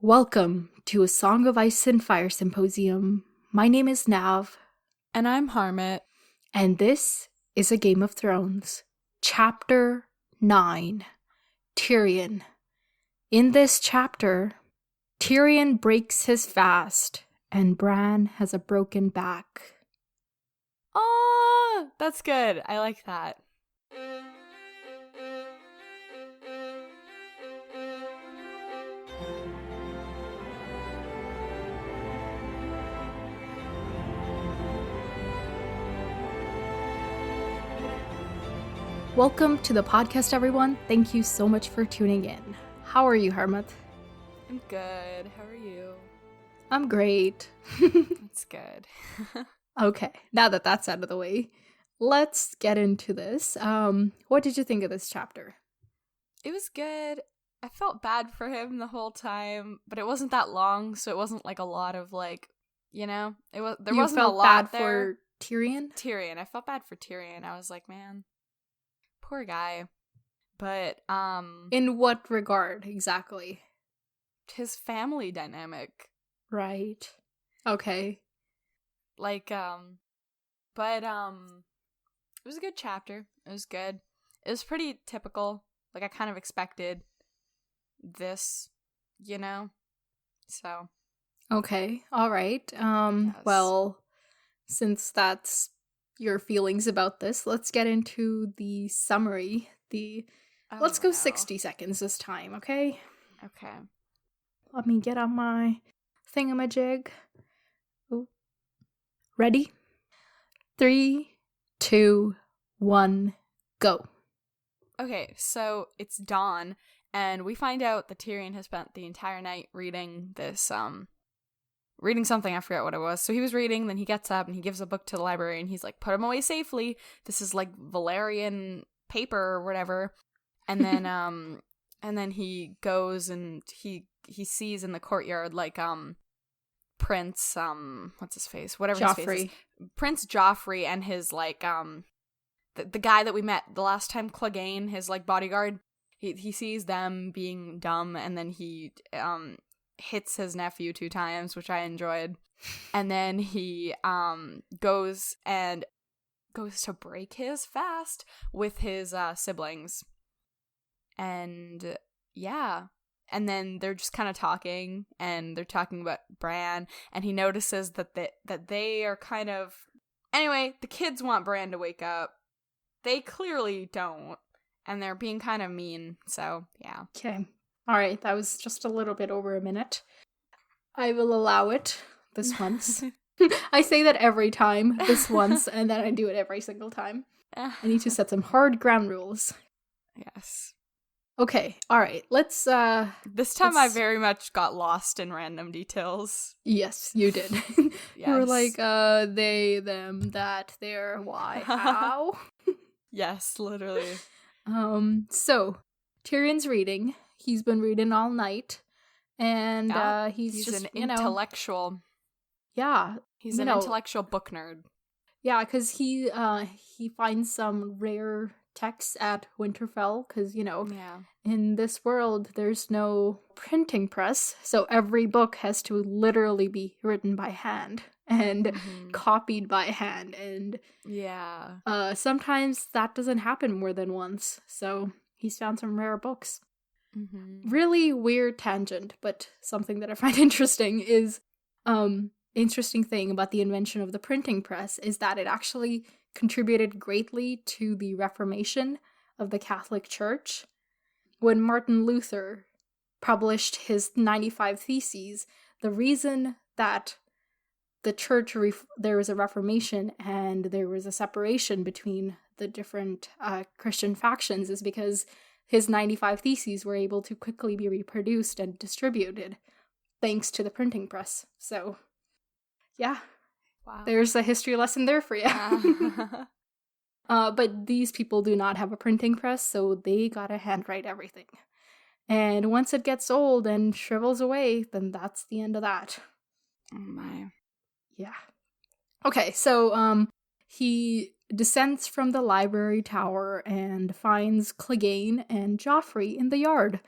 Welcome to a Song of Ice and Fire Symposium. My name is Nav. And I'm Harmit. And this is A Game of Thrones. Chapter 9. Tyrion. In this chapter, Tyrion breaks his fast, and Bran has a broken back. Oh, that's good. I like that. Welcome to the podcast, everyone. Thank you so much for tuning in. How are you, Harmit? I'm good. How are you? I'm great. That's good. Okay, now that that's out of the way, let's get into this. What did you think of this chapter? It was good. I felt bad for him the whole time, but it wasn't that long, so it wasn't like a lot of it was there You wasn't felt a lot bad there. for Tyrion? Tyrion. I felt bad for Tyrion. I was like, man, poor guy. But In what regard exactly? his family dynamic. Right. Okay. But it was a good chapter. It was good. It was pretty typical. Like, I kind of expected this, so. Okay. All right. Yes. Well, since that's your feelings about this, let's get into the summary. Let's go no. 60 seconds this time, okay? Okay. Let me get on my thingamajig. Ooh. Ready? 3, 2, 1, go. Okay, so it's dawn, and we find out that Tyrion has spent the entire night reading this, reading something. I forget what it was. So he was reading, then he gets up and he gives a book to the library, and he's like, put him away safely. This is like Valerian paper or whatever. And then, and then he goes and he sees in the courtyard, like, Prince, what's his face? Whatever his face is. Joffrey. Prince Joffrey and his, like, the guy that we met the last time, Clegane, his, like, bodyguard. He sees them being dumb, and then he, hits his nephew 2 times, which I enjoyed. And then he, goes to break his fast with his, siblings. And, yeah. And then they're just kind of talking, and they're talking about Bran, and he notices that they are kind of... Anyway, the kids want Bran to wake up. They clearly don't, and they're being kind of mean, so, yeah. Okay. All right, that was just a little bit over a minute. I will allow it this once. I say that every time, this once, and then I do it every single time. I need to set some hard ground rules. Yes. Okay, all right, let's, This time I very much got lost in random details. Yes, you did. Yes. You were like, they, them, that, there, why, how? Yes, literally. So, Tyrion's reading. He's been reading all night, and, he's just, an intellectual. Yeah. He's an intellectual book nerd. Yeah, because he finds some rare texts at Winterfell, because, in this world, there's no printing press, so every book has to literally be written by hand and copied by hand, and sometimes that doesn't happen more than once, so he's found some rare books. Really weird tangent, but something that I find interesting is, interesting thing about the invention of the printing press is that it actually contributed greatly to the Reformation of the Catholic Church. When Martin Luther published his 95 Theses, the reason that the church, there was a Reformation and there was a separation between the different Christian factions is because his 95 Theses were able to quickly be reproduced and distributed thanks to the printing press. So, yeah. Wow. There's a history lesson there for you. But these people do not have a printing press, so they gotta handwrite everything. And once it gets old and shrivels away, then that's the end of that. Oh my. Yeah. Okay, so he descends from the library tower and finds Clegane and Joffrey in the yard.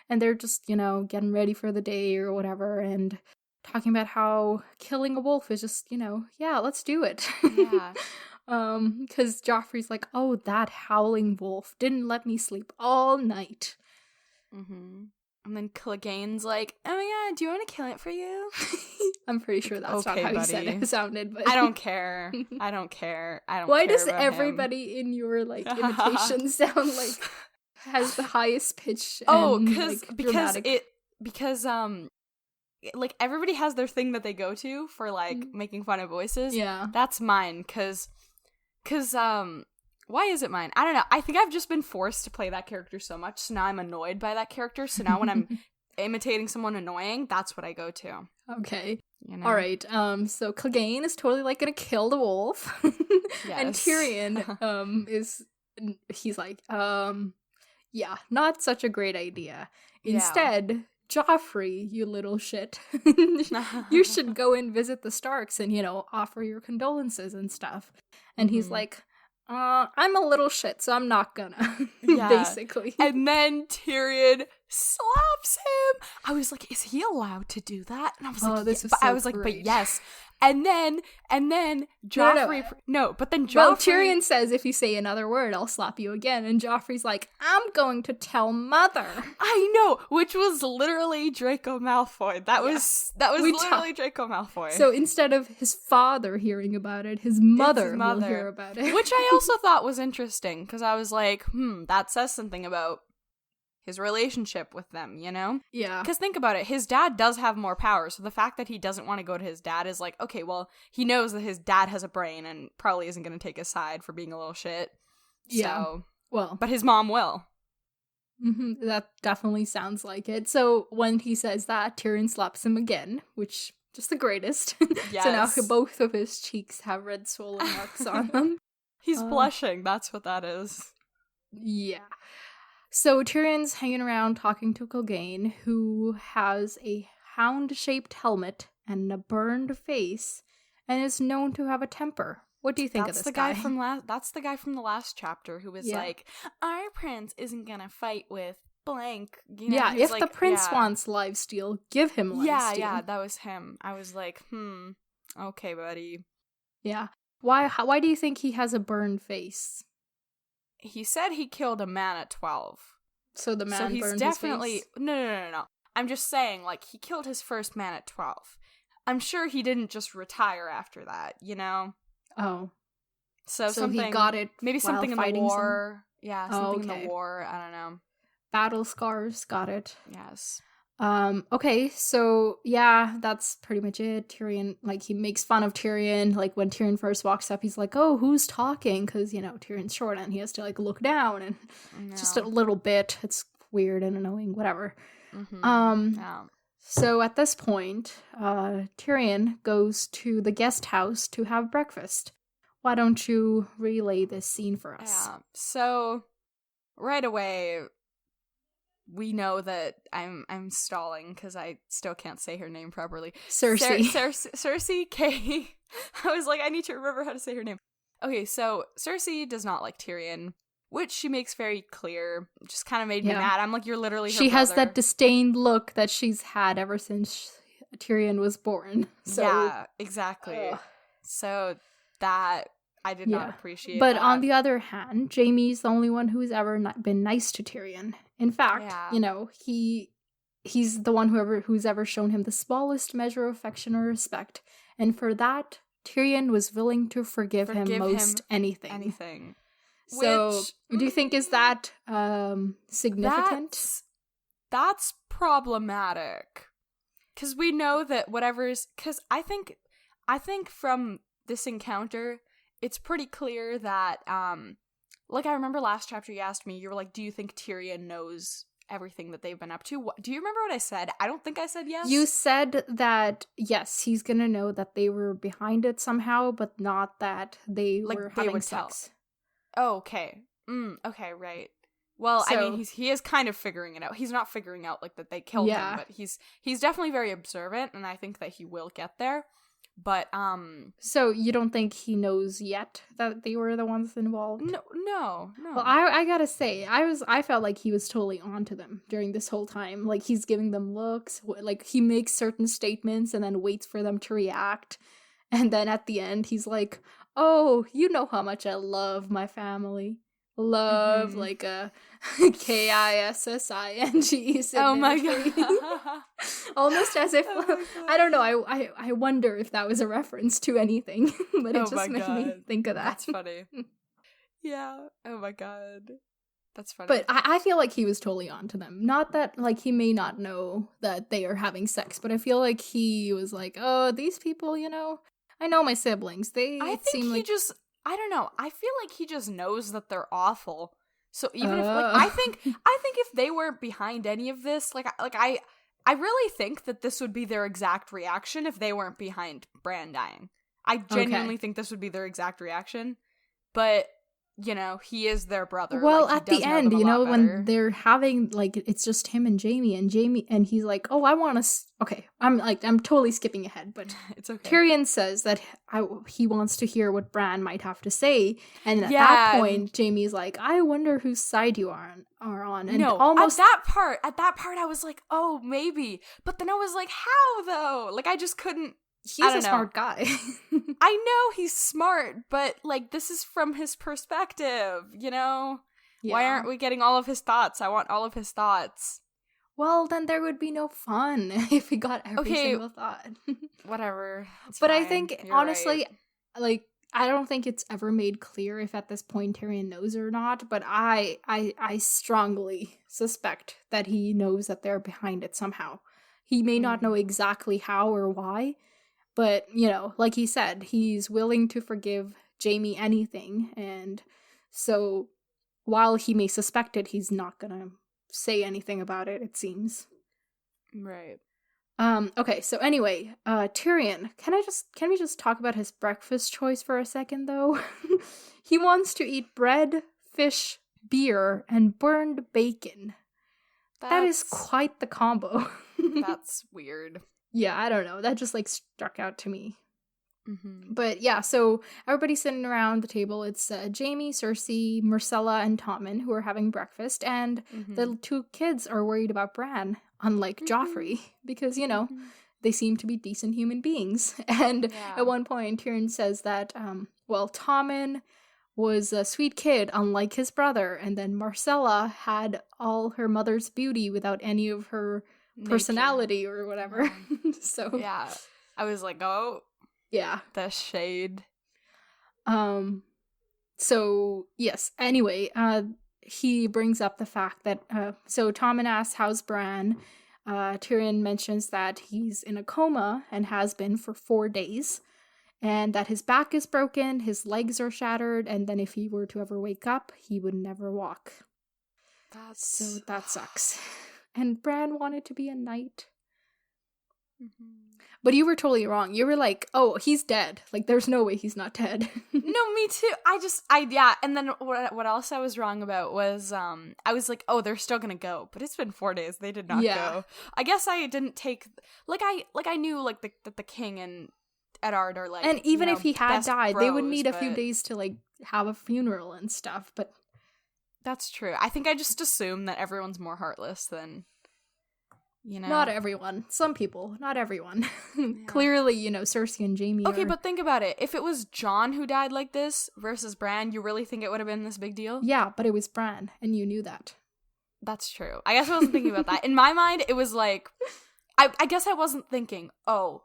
and they're just, getting ready for the day or whatever, and talking about how killing a wolf is just, yeah, let's do it. Yeah. Because Joffrey's like, oh, that howling wolf didn't let me sleep all night. Mm-hmm. And then Clegane's like, oh my god, do you want to kill it for you? I'm pretty sure that's okay, not how buddy. it sounded, but I don't care. I don't care. Why care does about everybody him. in your imitation sound like has the highest pitch? Because everybody has their thing that they go to for making fun of voices. Yeah, that's mine. Cause why is it mine? I don't know. I think I've just been forced to play that character so much, so now I'm annoyed by that character. So now when I'm imitating someone annoying, that's what I go to. Okay. All right. So Clegane is totally gonna kill the wolf, yes. And Tyrion he's like, yeah, not such a great idea. Instead, Joffrey, you little shit, you should go and visit the Starks and offer your condolences and stuff. And he's like, I'm a little shit, so I'm not gonna. Basically. And then Tyrion slaps him. I was like, is he allowed to do that? And I was like, this is so I was great. Like, but yes. And then Joffrey but then Joffrey, well, Tyrion says, if you say another word, I'll slap you again. And Joffrey's like, I'm going to tell Mother. I know, which was literally Draco Malfoy. That was literally Draco Malfoy. So instead of his father hearing about it, his mother will hear about it. Which I also thought was interesting, because I was like, that says something about his relationship with them, Yeah. Because think about it, his dad does have more power, so the fact that he doesn't want to go to his dad is like, okay, well, he knows that his dad has a brain and probably isn't going to take his side for being a little shit. Yeah. So, well. But his mom will. Mm-hmm, that definitely sounds like it. So when he says that, Tyrion slaps him again, which just the greatest. Yes. So now both of his cheeks have red swollen marks on them. He's blushing, that's what that is. Yeah. So Tyrion's hanging around talking to Clegane, who has a hound-shaped helmet and a burned face, and is known to have a temper. What do you think of this guy? That's the guy from the last chapter who was like, our prince isn't gonna fight with blank. If the prince wants lifesteal, give him lifesteal. Yeah, that was him. I was like, okay, buddy. Yeah. Why do you think he has a burned face? He said he killed a man at 12. So the man he's burned definitely his face? No. I'm just saying, he killed his first man at 12. I'm sure he didn't just retire after that, Oh. So something, he got it maybe something in the war. Yeah, something in the war. I don't know. Battle scars, got it. Yes. Okay, so yeah, that's pretty much it. Tyrion, he makes fun of Tyrion, when Tyrion first walks up, he's like, oh, who's talking? Because, Tyrion's short and he has to, look down, and just a little bit, it's weird and annoying, whatever. Mm-hmm. So at this point, Tyrion goes to the guest house to have breakfast. Why don't you relay this scene for us? Yeah, so right away, we know that I'm stalling because I still can't say her name properly. Cersei. Cersei K. I was like, I need to remember how to say her name. Okay, so Cersei does not like Tyrion, which she makes very clear. It just kind of made me mad. I'm like, you're literally her She brother. has that disdained look that she's had ever since Tyrion was born. So, yeah, exactly. So that I did not appreciate. But that. On the other hand, Jaime's the only one who's ever been nice to Tyrion. In fact, he's the one who's ever shown him the smallest measure of affection or respect, and for that, Tyrion was willing to forgive him anything. Anything. So, do you think is that significant? That's problematic. Because we know that because I think from this encounter, it's pretty clear that, I remember last chapter you asked me, you were like, do you think Tyrion knows everything that they've been up to? Do you remember what I said? I don't think I said yes. You said that, yes, he's gonna know that they were behind it somehow, but not that they were having sex. Oh, okay. Okay, right. Well, so, he is kind of figuring it out. He's not figuring out, that they killed him, but he's definitely very observant, and I think that he will get there. But So you don't think he knows yet that they were the ones involved? No. Well, I gotta say, I felt like he was totally onto them during this whole time. Like, he's giving them looks, like he makes certain statements and then waits for them to react, and then at the end he's like, "Oh, you know how much I love my family." Love, like a KISSING. Oh my god. Almost as if, I don't know, I wonder if that was a reference to anything, but it just made me think of that. That's funny. Yeah. Oh my god. That's funny. But I feel like he was totally on to them. Not that, like, he may not know that they are having sex, but I feel like he was like, oh, these people, you know, I know my siblings. I don't know. I feel like he just knows that they're awful. So even if, like, I think if they weren't behind any of this, I really think that this would be their exact reaction if they weren't behind Bran dying. I genuinely think this would be their exact reaction. But, you know, he is their brother. Well, like, at the end, you know, when they're having, like, it's just him and Jaime, and he's like, oh, I want to, okay, I'm totally skipping ahead, but it's okay. Tyrion says that he wants to hear what Bran might have to say, and at that point, Jaime's like, I wonder whose side you are on, and almost... At that part, I was like, oh, maybe, but then I was like, how, though? Like, I just couldn't... He's a smart guy. I know he's smart, but, like, this is from his perspective, you know? Yeah. Why aren't we getting all of his thoughts? I want all of his thoughts. Well, then there would be no fun if we got every single thought. Whatever. But fine. I think, honestly, like, I don't think it's ever made clear if at this point Tyrion knows or not, but I strongly suspect that he knows that they're behind it somehow. He may not know exactly how or why, but, you know, like he said, he's willing to forgive Jaime anything, and so while he may suspect it, he's not gonna say anything about it, it seems. Right. Okay, so anyway, Tyrion, can we just talk about his breakfast choice for a second, though? He wants to eat bread, fish, beer, and burned bacon. That is quite the combo. That's weird. Yeah, I don't know. That just, like, struck out to me. Mm-hmm. But yeah, so everybody's sitting around the table. It's Jaime, Cersei, Myrcella, and Tommen who are having breakfast, and the two kids are worried about Bran, unlike Joffrey, because, you know, they seem to be decent human beings. And at one point, Tyrion says that, Tommen was a sweet kid, unlike his brother, and then Myrcella had all her mother's beauty without any of her personality or whatever. So yeah, I was like, oh yeah, the shade. So yes, anyway, he brings up the fact that so Tommen asks how's Bran. Tyrion mentions that he's in a coma and has been for 4 days, and that his back is broken, his legs are shattered, and then if he were to ever wake up, he would never walk. So that sucks. And Bran wanted to be a knight. But you were totally wrong. You were like, oh, he's dead. Like, there's no way he's not dead. No, me too. And then what else I was wrong about was, I was like, oh, they're still gonna go. But it's been 4 days. They did not go. I guess I didn't take, I knew, like, that the king and Eddard are, like, and even if he had died, bros, they would need a few days to, like, have a funeral and stuff, but... That's true. I think I just assume that everyone's more heartless than, you know. Not everyone. Some people. Not everyone. Yeah. Clearly, you know, Cersei and Jaime Okay, but think about it. If it was Jon who died like this versus Bran, you really think it would have been this big deal? Yeah, but it was Bran, and you knew that. That's true. I guess I wasn't thinking about that. In my mind, it was like, I guess I wasn't thinking, oh,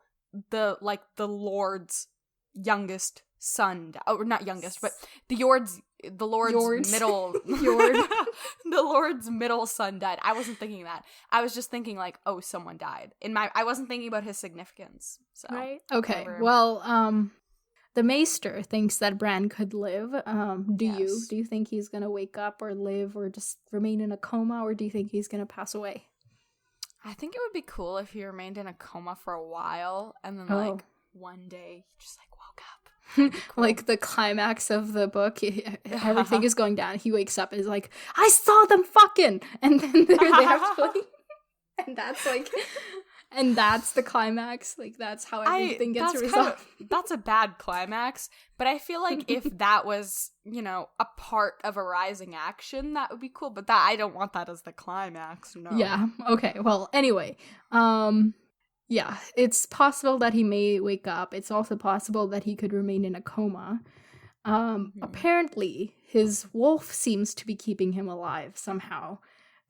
the Lord's youngest son, or not youngest, but the Lord's middle the Lord's middle son died. I wasn't thinking that. I was just thinking, like, oh, someone died. I wasn't thinking about his significance. So right. Okay. Whatever. Well, the Maester thinks that Bran could live. Do you think he's gonna wake up or live or just remain in a coma, or do you think he's gonna pass away? I think it would be cool if he remained in a coma for a while and then like one day he just like woke up. Cool. Like the climax of the book, everything is going down. He wakes up and is like, I saw them fucking, and then they actually, and that's like, And that's the climax. Like, that's how everything gets resolved. That's a bad climax. But I feel like if that was, a part of a rising action, that would be cool. But I don't want that as the climax. No. Yeah. Okay. Well, anyway. Yeah. It's possible that he may wake up. It's also possible that he could remain in a coma. Apparently, his wolf seems to be keeping him alive somehow.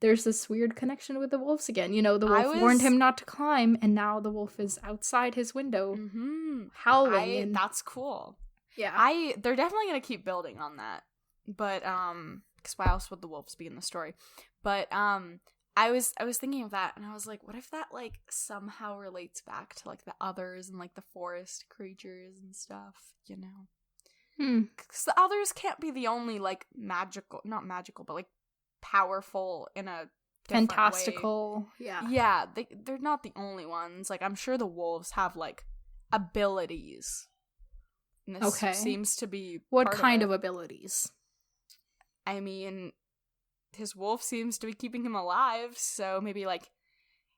There's this weird connection with the wolves again. The wolf warned him not to climb, and now the wolf is outside his window, howling. That's cool. Yeah. They're definitely gonna keep building on that. But because why else would the wolves be in the story? But I was thinking of that, and I was like, what if that like somehow relates back to like the others and like the forest creatures and stuff, Because the others can't be the only like not magical, but like powerful in a fantastical way. Yeah, they're not the only ones. Like, I'm sure the wolves have like abilities, and this seems to be what kind of abilities? I mean, his wolf seems to be keeping him alive, so maybe like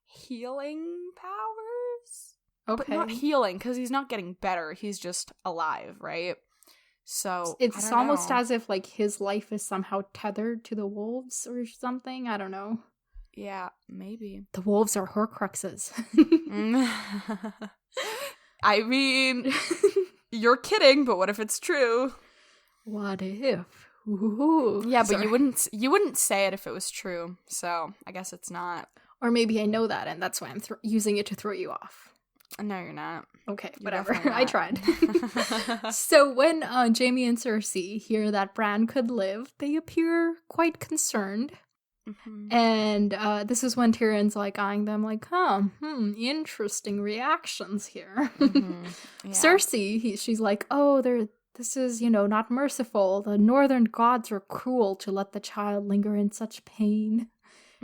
healing powers, but not healing because he's not getting better, he's just alive, right? So it's almost as if like his life is somehow tethered to the wolves or something. I don't know. Yeah, maybe. The wolves are Horcruxes. I mean, you're kidding, but what if it's true? What if? Ooh. Yeah, but you wouldn't say it if it was true. So I guess it's not. Or maybe I know that, and that's why I'm using it to throw you off. No, you're not. Okay, whatever. I tried. So when Jaime and Cersei hear that Bran could live, they appear quite concerned. And this is when Tyrion's like eyeing them like, interesting reactions here. Yeah. Cersei, she's like, this is, not merciful. The northern gods are cruel to let the child linger in such pain.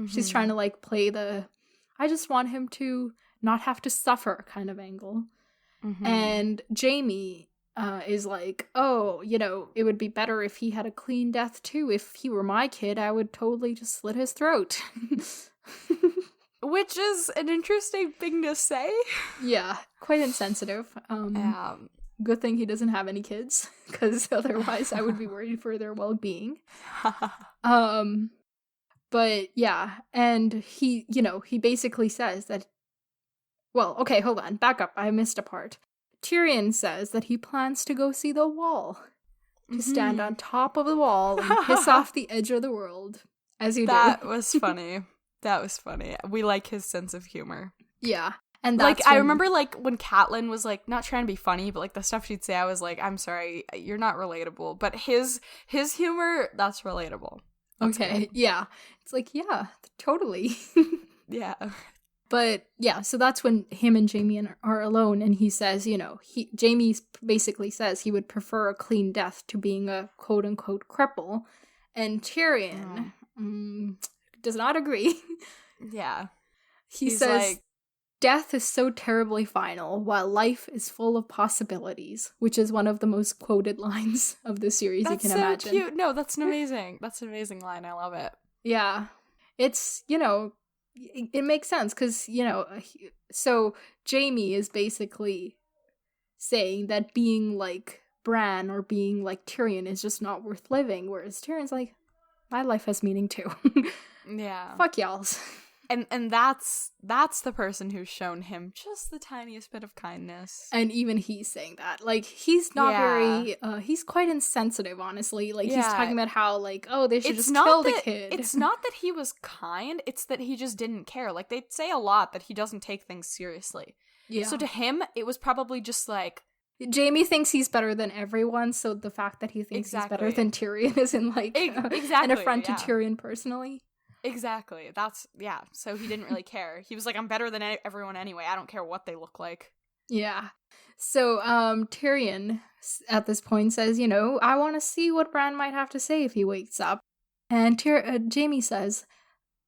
She's trying to like play the, I just want him to not have to suffer kind of angle. And Jaime is like, it would be better if he had a clean death too. If he were my kid, I would totally just slit his throat. Which is an interesting thing to say. Yeah, quite insensitive. Good thing he doesn't have any kids, because otherwise I would be worried for their well-being. But yeah, and he basically says that, well, okay, hold on, back up, I missed a part. Tyrion says that he plans to go see the wall, to stand on top of the wall and piss off the edge of the world, as you do. That was funny. That was funny. We like his sense of humor. Yeah. And that's I remember, like, when Catelyn was, like, not trying to be funny, but, like, the stuff she'd say, I was like, I'm sorry, you're not relatable. But his humor, that's relatable. That's okay, good. Yeah. It's like, yeah, totally. Yeah. But, yeah, so that's when him and Jaime are alone, and he says, Jaime basically says he would prefer a clean death to being a quote-unquote cripple. And Tyrion does not agree. Yeah. He's says... like, death is so terribly final, while life is full of possibilities, which is one of the most quoted lines of the series you can imagine. That's so cute. No, that's an amazing line. I love it. Yeah. It's, it makes sense, because, so Jaime is basically saying that being like Bran or being like Tyrion is just not worth living, whereas Tyrion's like, my life has meaning too. Yeah. Fuck y'all's. And that's the person who's shown him just the tiniest bit of kindness. And even he's saying that. Like, he's not very, he's quite insensitive, honestly. Like, he's talking about how, like, they should just kill the kid. It's not that he was kind, it's that he just didn't care. Like, they say a lot that he doesn't take things seriously. Yeah. So to him, it was probably just like... Jaime thinks he's better than everyone, so the fact that he thinks he's better than Tyrion isn't, like, an affront to Tyrion personally. Exactly. So he didn't really care. He was like, I'm better than everyone anyway. I don't care what they look like. Yeah. So Tyrion at this point says, I want to see what Bran might have to say if he wakes up. And Jaime says,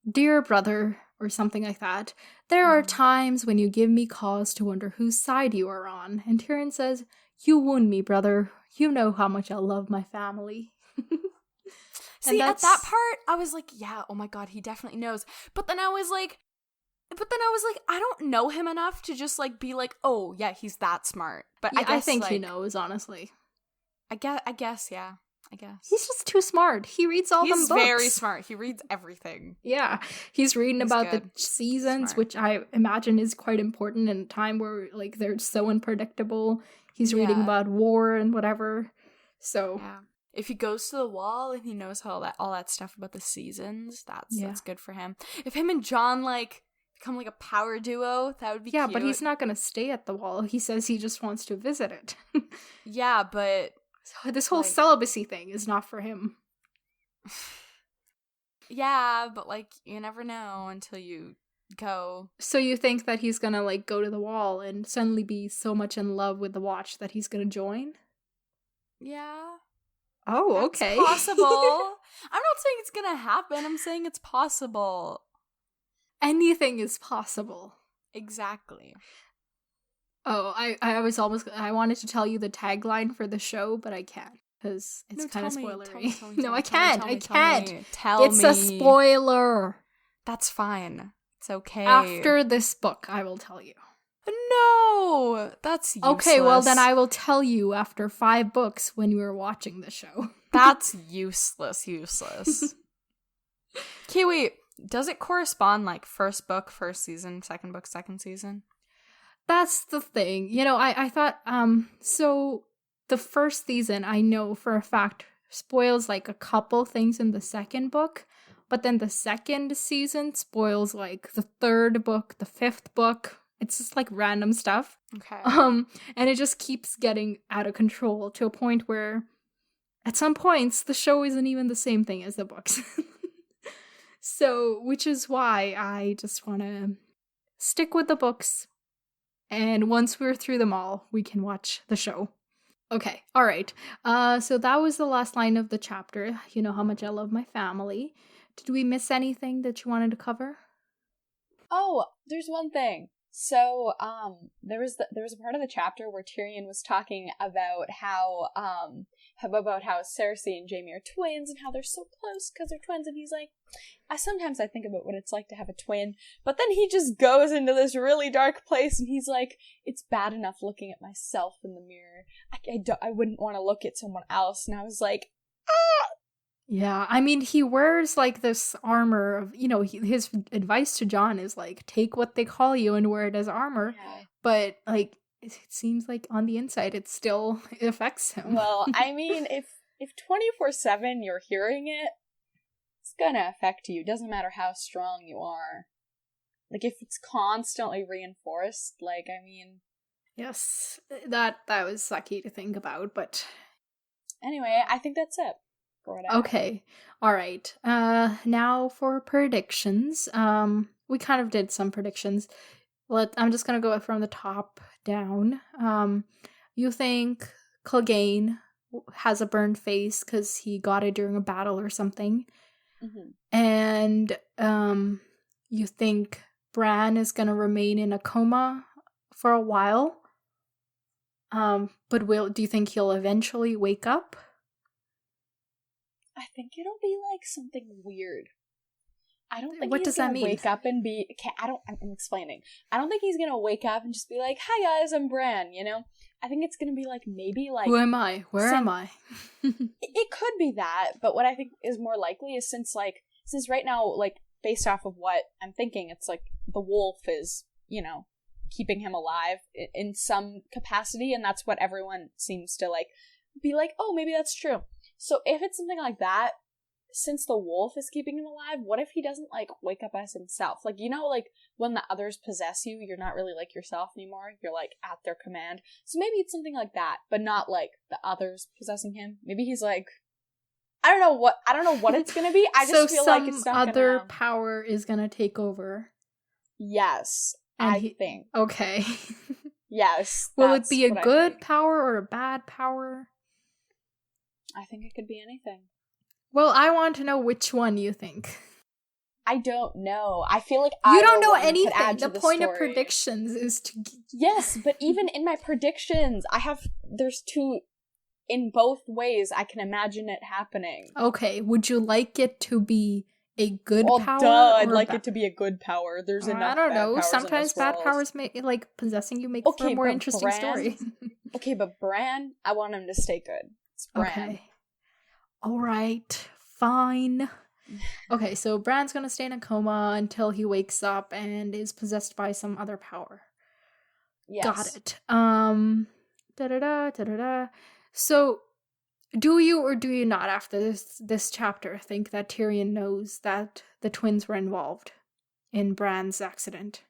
dear brother, or something like that, there are times when you give me cause to wonder whose side you are on. And Tyrion says, you wound me, brother. You know how much I love my family. See, at that part, I was like, yeah, oh my god, he definitely knows. But then I was like, But then I was like, I don't know him enough to just, like, be like, oh, yeah, he's that smart. But yeah, I guess, I think like, he knows, honestly. I guess, yeah. I guess. He's just too smart. He reads all them books. He's very smart. He reads everything. Yeah. He's reading about good. The seasons, smart. Which I imagine is quite important in a time where, like, they're so unpredictable. He's reading about war and whatever. So... yeah. If he goes to the wall and he knows all that stuff about the seasons, that's good for him. If him and Jon, like, become like a power duo, that would be cute. But he's not gonna stay at the wall. He says he just wants to visit it. Yeah, but so this whole celibacy thing is not for him. Yeah, but, like, you never know until you go. So you think that he's gonna, like, go to the wall and suddenly be so much in love with the Watch that he's gonna join? Yeah. Oh, okay. It's possible. I'm not saying it's gonna happen. I'm saying it's possible. Anything is possible. Exactly. Oh, I wanted to tell you the tagline for the show, but I can't because it's kind of spoilery. No, I can't. I can't. It's a spoiler. That's fine. It's okay. After this book, I will tell you. No, that's useless. Okay, well then I will tell you after 5 books when you were watching the show. That's useless. Okay, wait. Does it correspond, like, first book, first season, second book, second season? That's the thing. You know, I thought, so the first season, I know for a fact, spoils, like, a couple things in the second book, but then the second season spoils, like, the 3rd book, the 5th book. It's just, like, random stuff. Okay. And it just keeps getting out of control to a point where, at some points, the show isn't even the same thing as the books. So, which is why I just want to stick with the books. And once we're through them all, we can watch the show. Okay, all right. So that was the last line of the chapter. You know how much I love my family. Did we miss anything that you wanted to cover? Oh, there's one thing. So, there was a part of the chapter where Tyrion was talking about how Cersei and Jaime are twins and how they're so close because they're twins, and he's like, sometimes I think about what it's like to have a twin, but then he just goes into this really dark place and he's like, it's bad enough looking at myself in the mirror. I wouldn't want to look at someone else, and I was like, ah! Yeah, I mean, he wears, like, this armor of, you know, his advice to Jon is, like, take what they call you and wear it as armor. Yeah. But, like, it seems like on the inside it still affects him. Well, I mean, if 24/7 you're hearing it, it's gonna affect you. Doesn't matter how strong you are. Like, if it's constantly reinforced, like, I mean... Yes, that was sucky to think about, but... Anyway, I think that's it. Okay, all right. Now for predictions. We kind of did some predictions. I'm just gonna go from the top down. You think Clegane has a burned face because he got it during a battle or something, and you think Bran is gonna remain in a coma for a while. But do you think he'll eventually wake up? I think it'll be like something weird. I don't think what does that mean? Wake up and be. Okay, I'm explaining. I don't think he's gonna wake up and just be like, "Hi guys, I'm Bran." You know. I think it's gonna be like maybe like. Who am I? Where am I? It could be that, but what I think is more likely is since right now, like, based off of what I'm thinking, it's like the wolf is, you know, keeping him alive in some capacity, and that's what everyone seems to like be like. Oh, maybe that's true. So if it's something like that, since the wolf is keeping him alive, what if he doesn't, like, wake up as himself? Like, you know, like, when the others possess you, you're not really, like, yourself anymore. You're, like, at their command. So maybe it's something like that, but not, like, the others possessing him. Maybe he's, like, I don't know what it's gonna be. I just feel like it's not gonna... other power is gonna take over. Yes, and I think. Okay. Yes. Will it be a good power or a bad power? I think it could be anything. Well, I want to know which one you think. I don't know. I feel like you don't know anything. The point of predictions is to... Yes, but even in my predictions, there's 2... In both ways, I can imagine it happening. Okay, would you like it to be a good power? Duh, I'd like it to be a good power. There's enough I don't bad know. powers Sometimes in this bad world. powers make, like, possessing you make for a more interesting story. Okay, but Bran, I want him to stay good. It's Bran. Okay. Alright, fine. Okay, so Bran's gonna stay in a coma until he wakes up and is possessed by some other power. Yes. Got it. Da-da-da. So, do you or do you not, after this chapter, think that Tyrion knows that the twins were involved in Bran's accident?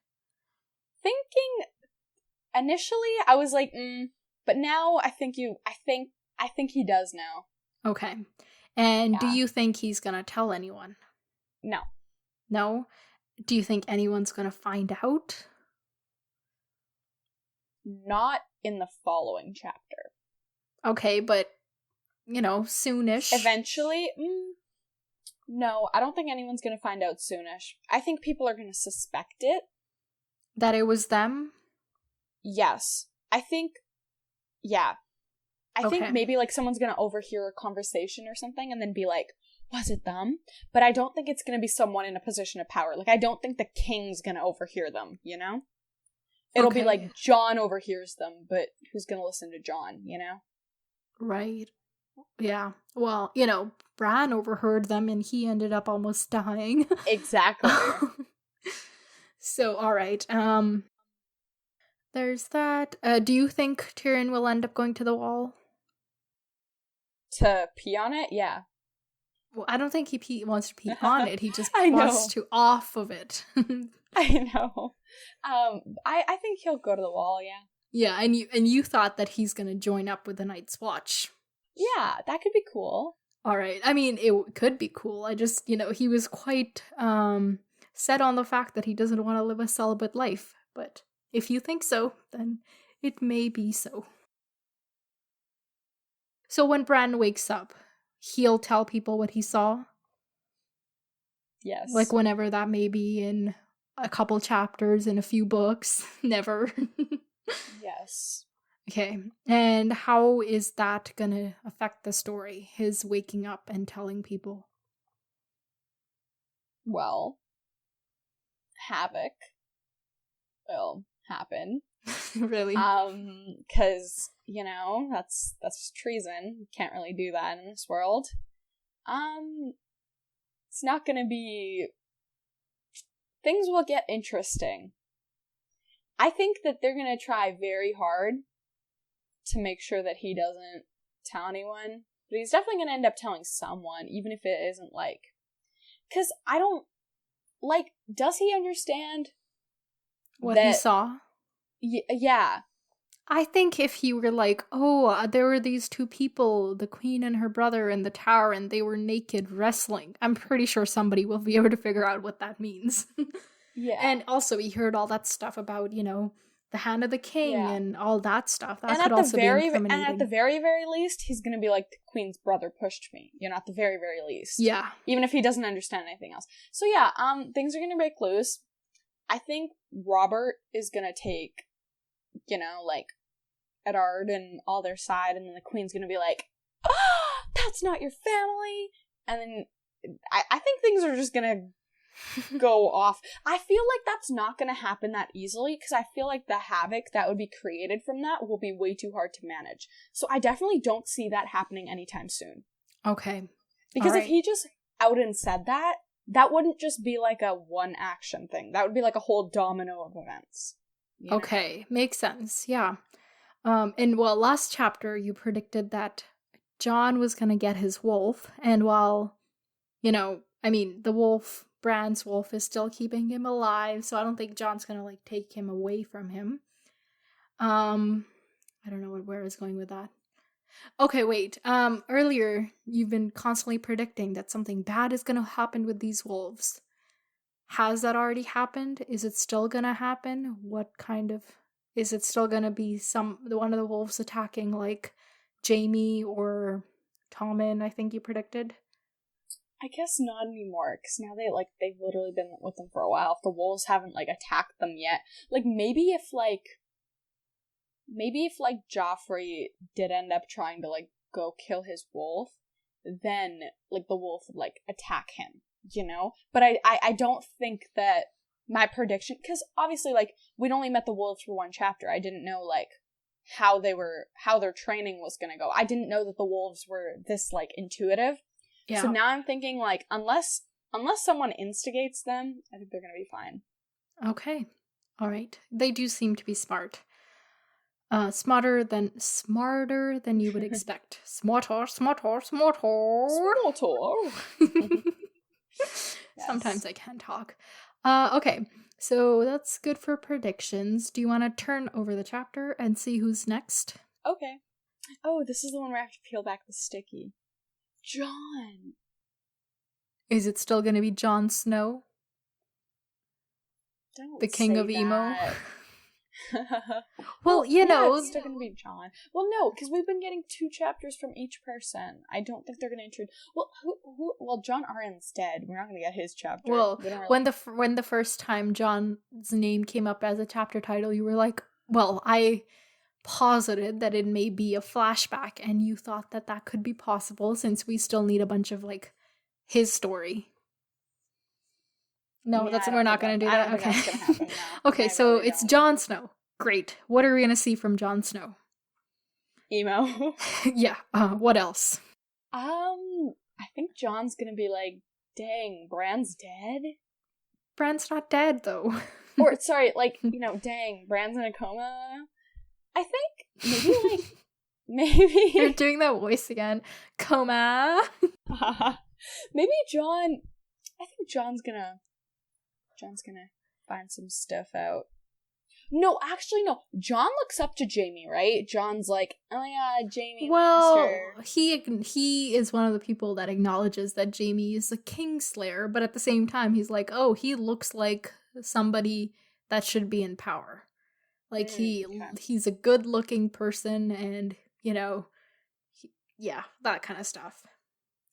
Thinking initially, I was like, but now I think he does now. Okay. And do you think he's gonna tell anyone? No. No? Do you think anyone's gonna find out? Not in the following chapter. Okay, but, soonish. Eventually? No, I don't think anyone's gonna find out soonish. I think people are gonna suspect it. That it was them? Yes. I think maybe, like, someone's gonna overhear a conversation or something and then be like, was it them? But I don't think it's gonna be someone in a position of power. Like, I don't think the king's gonna overhear them, you know? It'll be like Jon overhears them, but who's gonna listen to Jon, you know? Right. Yeah. Well, Bran overheard them and he ended up almost dying. Exactly. So, alright. There's that. Do you think Tyrion will end up going to the wall? To pee on it? Yeah. Well, I don't think he wants to pee on it. He just wants to off of it. I know. I think he'll go to the wall, yeah. Yeah, and you thought that he's gonna join up with the Night's Watch. Yeah, that could be cool. Alright, I mean, it could be cool. I just, he was quite, set on the fact that he doesn't want to live a celibate life. But if you think so, then it may be so. So when Bran wakes up, he'll tell people what he saw? Yes. Like whenever that may be, in a couple chapters, in a few books. Never. Yes. Okay. And how is that gonna affect the story? His waking up and telling people? Well, havoc will happen. Really? Because, that's treason. You can't really do that in this world. It's not gonna be... Things will get interesting. I think that they're gonna try very hard to make sure that he doesn't tell anyone. But he's definitely gonna end up telling someone, even if it isn't, like... Because I don't... Like, does he understand what he saw? Yeah. I think if he were like, there were these two people, the queen and her brother in the tower, and they were naked wrestling, I'm pretty sure somebody will be able to figure out what that means. Yeah. And also he heard all that stuff about, the hand of the king and all that stuff. That could also be incriminating. And at the very, very least, he's gonna be like, the queen's brother pushed me. At the very, very least. Yeah. Even if he doesn't understand anything else. So yeah, things are gonna break loose. I think Robert is gonna take, like, Eddard and all their side, and then the queen's gonna be like, that's not your family! And then I think things are just gonna go off. I feel like that's not gonna happen that easily, because I feel like the havoc that would be created from that will be way too hard to manage. So I definitely don't see that happening anytime soon. Okay. Because if he just out and said that, that wouldn't just be like a one action thing. That would be like a whole domino of events. Okay, makes sense. Yeah. And last chapter you predicted that Jon was gonna get his wolf, and while, the wolf, Bran's wolf, is still keeping him alive, so I don't think Jon's gonna, like, take him away from him. I don't know where I was going with that. Okay, wait. Earlier you've been constantly predicting that something bad is gonna happen with these wolves. Has that already happened? Is it still gonna happen? Is it still gonna be one of the wolves attacking, like, Jaime or Tommen, I think you predicted? I guess not anymore, because now they've literally been with them for a while. If the wolves haven't, like, attacked them yet. Like, maybe if Joffrey did end up trying to, like, go kill his wolf, then, like, the wolf would, like, attack him. you know? But I don't think that my prediction, because obviously, like, we'd only met the wolves for one chapter. I didn't know, like, how their training was gonna go. I didn't know that the wolves were this, like, intuitive. Yeah. So now I'm thinking, like, unless someone instigates them, I think they're gonna be fine. Okay. All right. They do seem to be smart. Smarter than you would expect. Smarter. Yes. Sometimes I can't talk. Okay. So that's good for predictions. Do you want to turn over the chapter and see who's next? Okay. Oh, this is the one where I have to peel back the sticky. Jon. Is it still going to be Jon Snow? Don't the king of emo? Well, you know, it's still gonna be Jon. Well, no, because we've been getting 2 chapters from each person. I don't think they're gonna introduce. Well, who? Well, Jon Arryn's dead. We're not gonna get his chapter. Well, when the first time Jon's name came up as a chapter title, you were like, "Well, I posited that it may be a flashback," and you thought that could be possible since we still need a bunch of like his story. No, yeah, we're not going to do that. Okay. That's gonna happen, no. Okay, so really it's Jon Snow. Great. What are we going to see from Jon Snow? Emo. Yeah. What else? I think Jon's going to be like, dang, Bran's dead? Bran's not dead, though. Or, sorry, like, you know, dang, Bran's in a coma? I think maybe You're doing that voice again. Coma. Maybe Jon, I think Jon's gonna find some stuff out. No, actually, no. Jon looks up to Jaime, right? Jon's like, oh my god, Jaime. Well, Lannister. he is one of the people that acknowledges that Jaime is a Kingslayer, but at the same time, he's like, oh, he looks like somebody that should be in power. Like, he's a good-looking person, and, you know, yeah, that kind of stuff.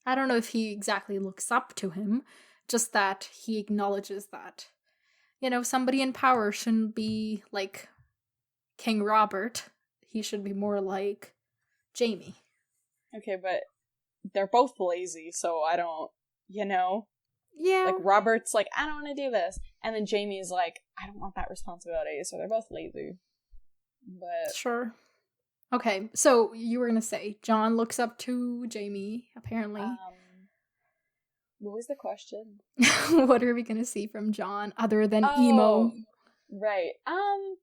I don't know if he exactly looks up to him, just that he acknowledges that, you know, somebody in power shouldn't be like King Robert. He should be more like Jaime. Okay, but they're both lazy, so I don't, you know? Yeah. Like, Robert's like, I don't want to do this. And then Jaime's like, I don't want that responsibility, so they're both lazy. But... Sure. Okay, so you were gonna say, Jon looks up to Jaime, apparently. What was the question? What are we gonna see from Jon other than emo? Right. I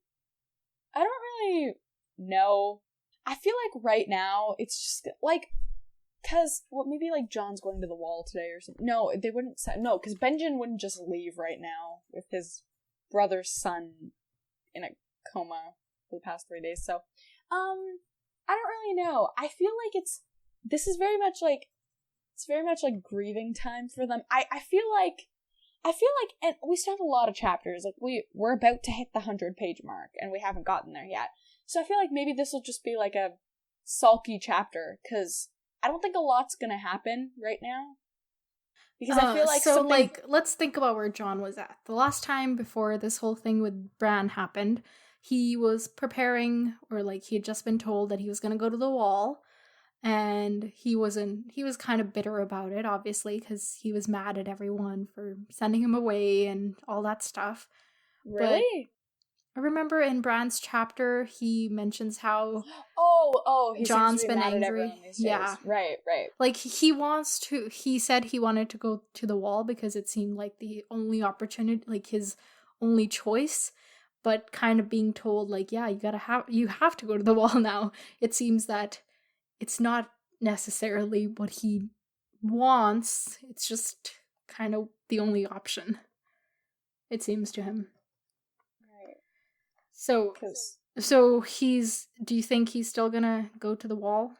don't really know. I feel like right now it's just like, cause maybe like Jon's going to the wall today or something. No, they wouldn't say no, because Benjen wouldn't just leave right now with his brother's son in a coma for the past 3 days. So, I don't really know. I feel like this is very much like. It's very much like grieving time for them. I feel like, and we still have a lot of chapters. Like we're about to hit the 100-page mark, and we haven't gotten there yet. So I feel like maybe this will just be like a sulky chapter, because I don't think a lot's gonna happen right now. Because I feel like so like let's think about where Jon was at the last time before this whole thing with Bran happened. He was preparing, or like he had just been told that he was gonna go to the wall. And he was kind of bitter about it, obviously, because he was mad at everyone for sending him away and all that stuff. Really? But I remember in Bran's chapter, he mentions how Jon's been angry. Yeah. Right. Like, he said he wanted to go to the wall because it seemed like the only opportunity, like his only choice. But kind of being told, like, yeah, you have to go to the wall now. It seems that it's not necessarily what he wants. It's just kind of the only option, it seems to him. Right. So do you think he's still gonna go to the wall?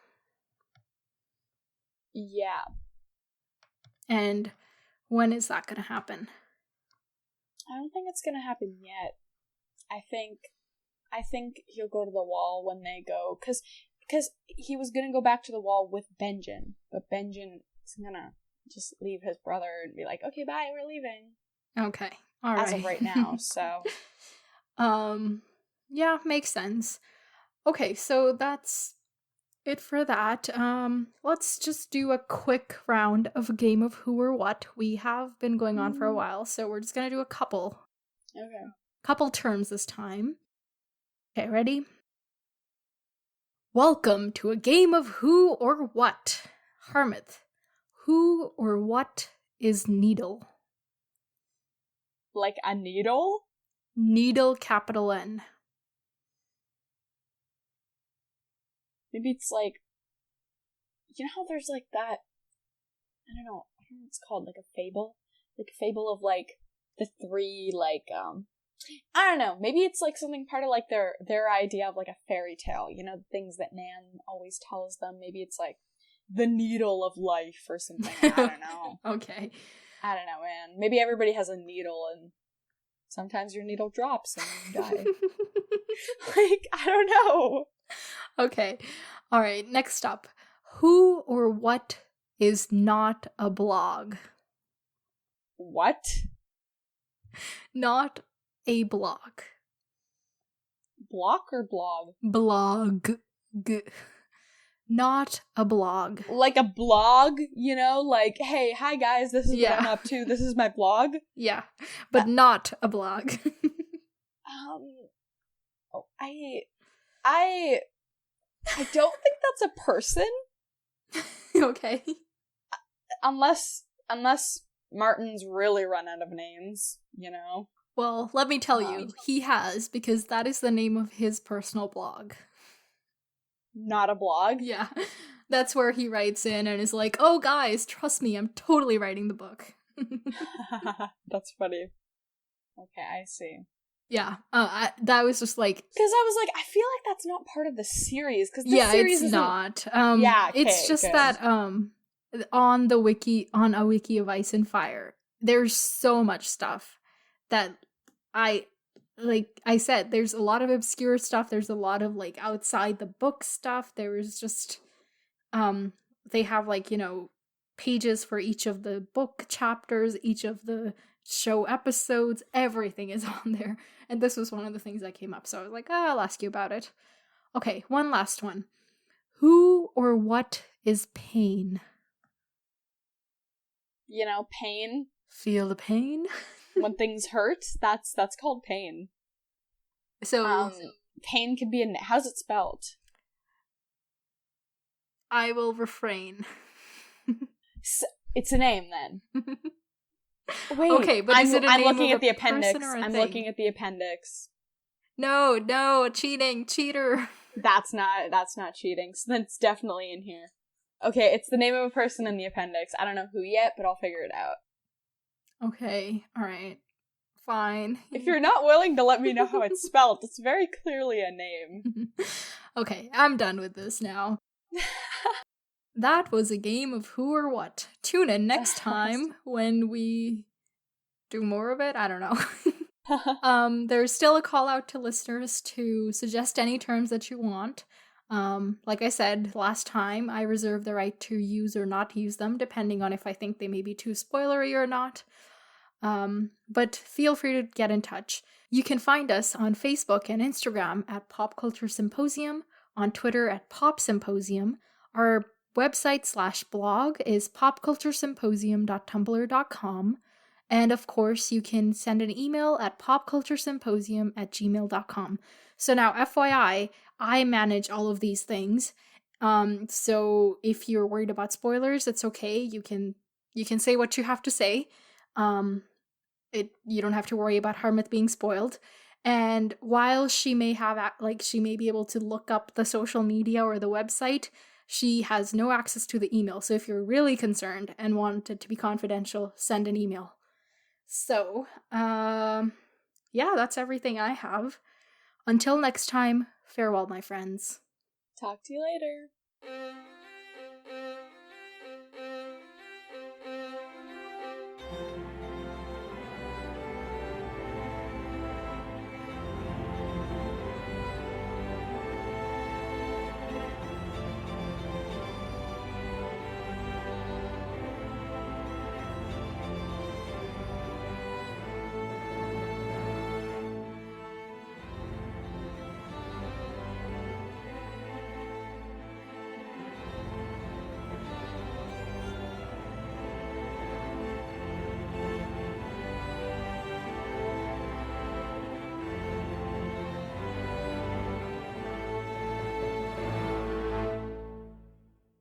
Yeah. And when is that gonna happen? I don't think it's gonna happen yet. I think he'll go to the wall when they go, because he was gonna go back to the wall with Benjen, but Benjen is gonna just leave his brother and be like, okay, bye, we're leaving. Okay. All right. As of right now, so. Yeah, makes sense. Okay, so that's it for that. Let's just do a quick round of a game of who or what. We have been going on for a while, so we're just gonna do a couple. Okay. Couple terms this time. Okay, ready? Welcome to a game of who or what. Harmouth, who or what is needle? Like a needle? Needle, capital N. Maybe it's like, you know how there's like that, I don't know what it's called, like a fable? Like a fable of like the three, like, I don't know, maybe it's like something part of like their idea of like a fairy tale, you know, the things that Nan always tells them. Maybe it's like the needle of life or something. I don't know. Okay. I don't know, man. Maybe everybody has a needle and sometimes your needle drops and you die. Like, I don't know. Okay. All right, next up. Who or what is not a blog? What? Not a blog. Block or blog? Blog. Not a blog. Like a blog, you know? Like, hey, hi guys, this is what I'm up to. This is my blog. Yeah, but not a blog. I don't think that's a person. Okay. Unless Martin's really run out of names, you know? Well, let me tell you, he has, because that is the name of his personal blog. Not a blog? Yeah. That's where he writes in and is like, oh guys, trust me, I'm totally writing the book. That's funny. Okay, I see. Yeah, that was just like... Because I was like, I feel like that's not part of the series, because series it's not. It's just good. That, on the wiki, on a wiki of Ice and Fire, there's so much stuff that like I said, there's a lot of obscure stuff, there's a lot of, like, outside the book stuff, there was just, they have, like, you know, pages for each of the book chapters, each of the show episodes, everything is on there, and this was one of the things that came up, so I was like, I'll ask you about it. Okay, one last one. Who or what is pain? You know, pain. Feel the pain? When things hurt, that's called pain. So, pain can be how's it spelled? I will refrain. It's a name then. Wait, okay, but is it a name looking of at the appendix. I'm looking at the appendix. No, cheater. That's not cheating. So then it's definitely in here. Okay, it's the name of a person in the appendix. I don't know who yet, but I'll figure it out. Okay, alright. Fine. If you're not willing to let me know how it's spelled, it's very clearly a name. Okay, I'm done with this now. That was a game of who or what. Tune in next time when we do more of it. I don't know. There's still a call out to listeners to suggest any terms that you want. Like I said last time, I reserve the right to use or not use them, depending on if I think they may be too spoilery or not. But feel free to get in touch. You can find us on Facebook and Instagram at Pop Culture Symposium, on Twitter at Pop Symposium. Our website/blog is popculturesymposium.tumblr.com. And of course, you can send an email at popculturesymposium@gmail.com. So now, FYI, I manage all of these things. So if you're worried about spoilers, it's okay. You can say what you have to say. You don't have to worry about Harmouth being spoiled. And while she may have, she may be able to look up the social media or the website, she has no access to the email. So if you're really concerned and want it to be confidential, send an email. So, yeah, that's everything I have. Until next time, farewell, my friends. Talk to you later.